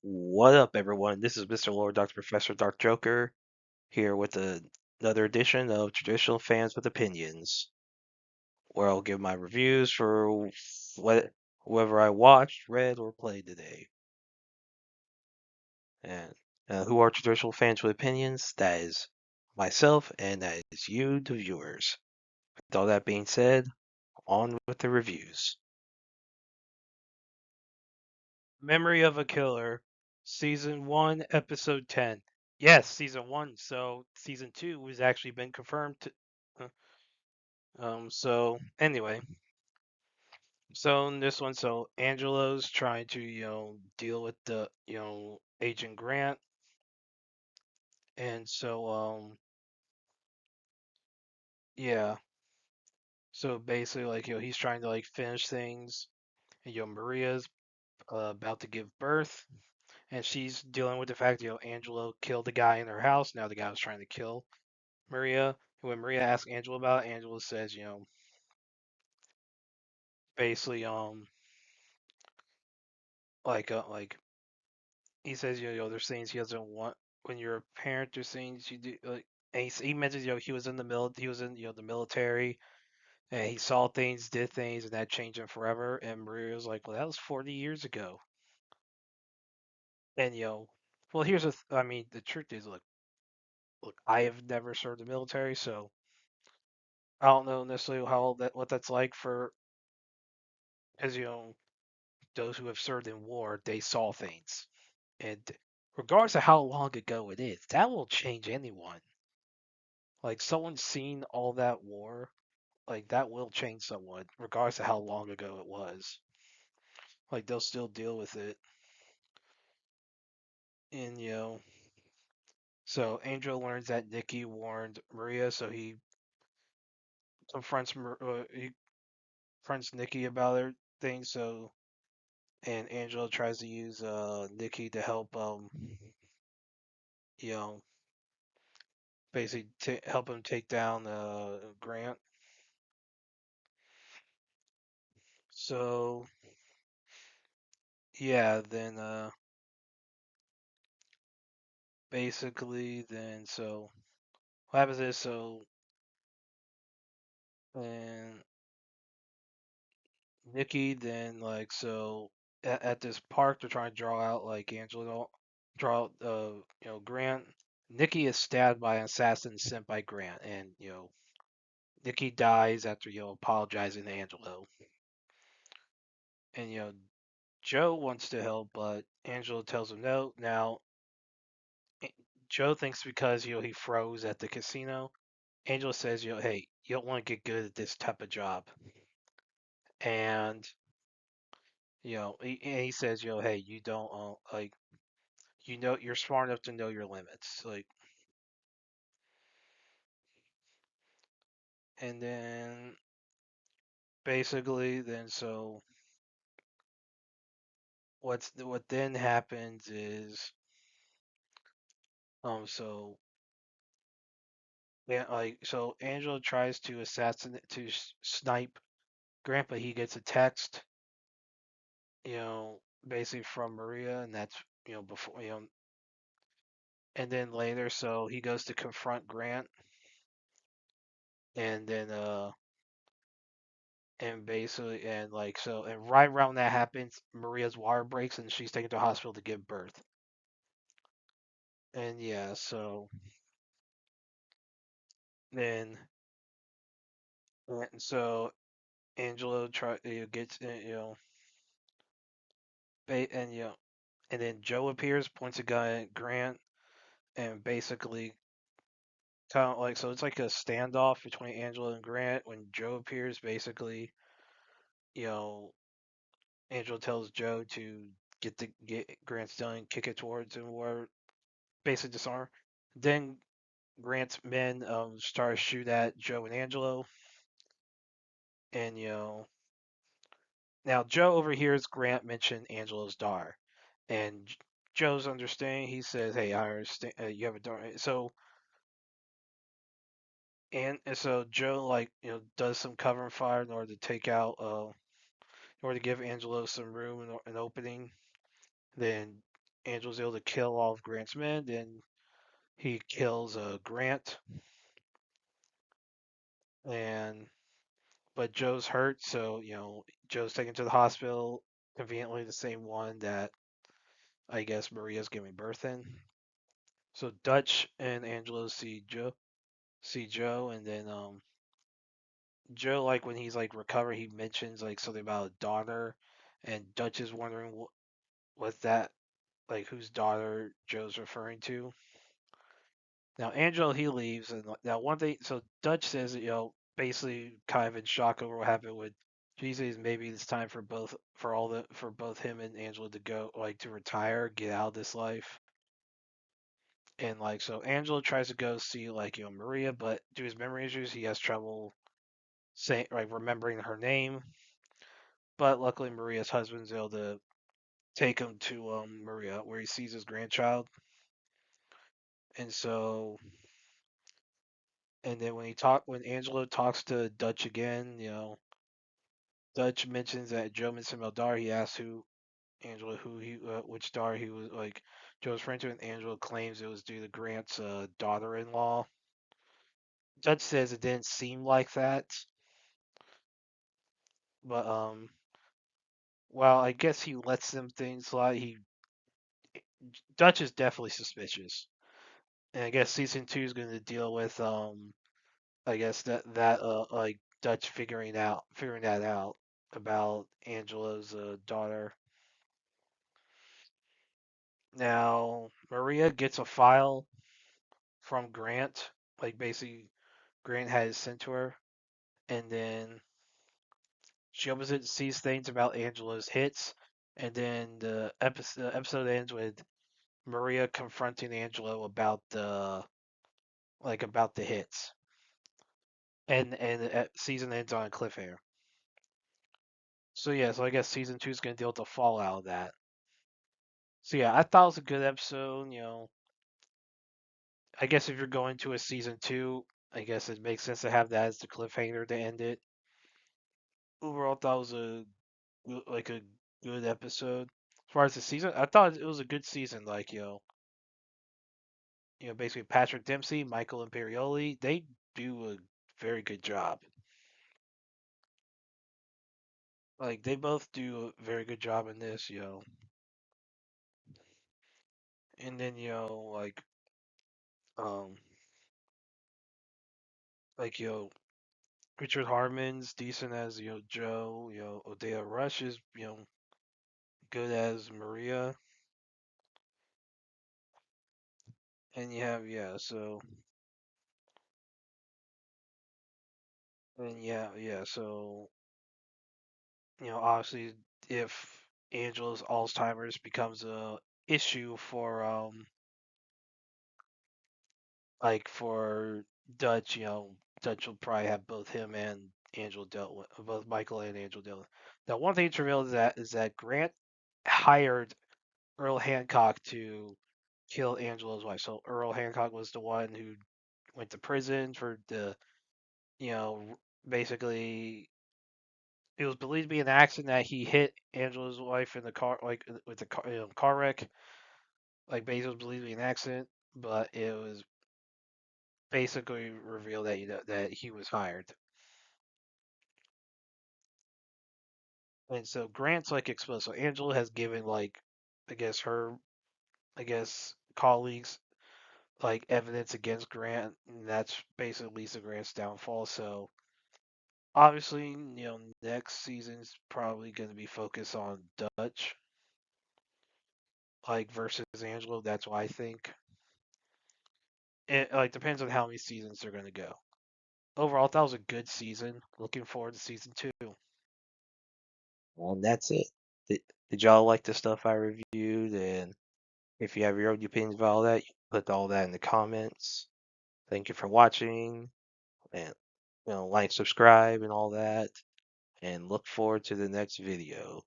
What up, everyone? This is Mr. Lord, Dr. Professor, Dark Joker, here with another edition of Traditional Fans with Opinions, where I'll give my reviews for whoever I watched, read, or played today. And who are Traditional Fans with Opinions? That is myself, and that is you, the viewers. With all that being said, on with the reviews. Memory of a Killer, Season 1, Episode 10. Yes, Season 1, so Season 2 has actually been confirmed. So anyway, so in this one, so Angelo's trying to, deal with the, Agent Grant. And so, yeah. So basically, like, he's trying to, like, finish things. And, Maria's about to give birth. And she's dealing with the fact, Angelo killed the guy in her house. Now the guy was trying to kill Maria. When Maria asks Angelo about it, Angelo says, basically, like he says, there's things he doesn't want when you're a parent. There's things you do. Like, and he mentions, he was in he was in, the military, and he saw things, did things, and that changed him forever. And Maria was like, well, that was 40 years ago. And well, I mean, the truth is, look, I have never served the military, so I don't know necessarily what that's like for, as those who have served in war, they saw things, and regardless of how long ago it is, that will change anyone. Like, someone seen all that war, like, that will change someone, regardless of how long ago it was. Like, they'll still deal with it. And so Angel learns that Nikki warned Maria, so he confronts Nikki about her thing. So, and Angela tries to use Nikki to help you know basically help him take down Grant. So yeah, then basically then so what happens is, and Nikki then, like, so at this park they're trying to draw out, like, Angelo, draw out Grant. Nikki is stabbed by an assassin sent by Grant, and Nikki dies after apologizing to Angelo. And Joe wants to help, but Angelo tells him no. Now Joe thinks because he froze at the casino. Angelo says, hey, you don't want to get good at this type of job. And he says, hey, you don't like, you're smart enough to know your limits, like. And then basically, then so what then happens is, so yeah, like, so Angelo tries to assassinate, to snipe Grandpa. He gets a text, you know, basically from Maria, and that's before, and then later, so he goes to confront Grant, and then and basically, and like, so, and right around that happens, Maria's water breaks and she's taken to the hospital to give birth. And yeah, so then, and so Angelo gets and and then Joe appears, points a gun at Grant, and basically kind of like, so it's like a standoff between Angelo and Grant. When Joe appears, basically, you know, Angelo tells Joe to get Grant's gun, kick it towards him, or basically disarm. Then Grant's men start to shoot at Joe and Angelo, and now Joe overhears Grant mention Angelo's daughter, and Joe's understanding. He says, "Hey, I understand. You have a daughter." And so Joe, like, does some cover fire in order to take out in order to give Angelo some room and an opening. Then Angela's able to kill all of Grant's men, and he kills Grant, and but Joe's hurt, so Joe's taken to the hospital, conveniently the same one that I guess Maria's giving birth in. So Dutch and Angelo see Joe, and then Joe, like when he's like recovered, he mentions like something about a daughter, and Dutch is wondering what that, like, whose daughter Joe's referring to. Now Angelo, he leaves, and now one thing, so Dutch says, basically kind of in shock over what happened with Jesus. Maybe it's time for both him and Angelo to go, like, to retire, get out of this life. And like, so Angelo tries to go see, like, Maria, but due to his memory issues, he has trouble saying, like, remembering her name. But luckily, Maria's husband's able to take him to Maria, where he sees his grandchild. And so, and then when Angelo talks to Dutch again, Dutch mentions that Joe mentioned Eldar. He asks which star he was, like, Joe's friend to, and Angelo claims it was due to Grant's daughter-in-law. Dutch says it didn't seem like that, but well, I guess he lets them things slide. Dutch is definitely suspicious, and I guess season 2 is going to deal with I guess that like Dutch figuring that out about Angela's daughter. Now Maria gets a file from Grant, like basically Grant has sent to her, and then she opens it and sees things about Angela's hits, and then the episode ends with Maria confronting Angelo about the hits, and the season ends on a cliffhanger. So yeah, so I guess season 2 is gonna deal with the fallout of that. So yeah, I thought it was a good episode. I guess if you're going to a season 2, I guess it makes sense to have that as the cliffhanger to end it. Overall, I thought it was a good episode. As far as the season, I thought it was a good season. Like, basically Patrick Dempsey, Michael Imperioli, they do a very good job. Like, they both do a very good job in this. And then um like Richard Harmon's decent as Joe. Odea Rush is good as Maria, and you have so obviously if Angela's Alzheimer's becomes a issue for like for Dutch, Dutch will probably have both him and Angel dealt with, both Michael and Angel dealt with. Now, one thing to reveal is that Grant hired Earl Hancock to kill Angela's wife. So Earl Hancock was the one who went to prison for you know, basically it was believed to be an accident that he hit Angela's wife in the car, like with the car wreck. Like basically, it was believed to be an accident, but it was basically revealed that that he was hired. And so Grant's like exposed. So Angela has given, like, I guess colleagues, like, evidence against Grant, and that's basically Lisa Grant's downfall. So obviously, next season's probably going to be focused on Dutch, like, versus Angelo. That's why I think it, like, depends on how many seasons they're going to go. Overall, that was a good season. Looking forward to season 2. Well, that's it. Did y'all like the stuff I reviewed? And if you have your own opinions about all that, you put all that in the comments. Thank you for watching, and like, subscribe, and all that. And look forward to the next video.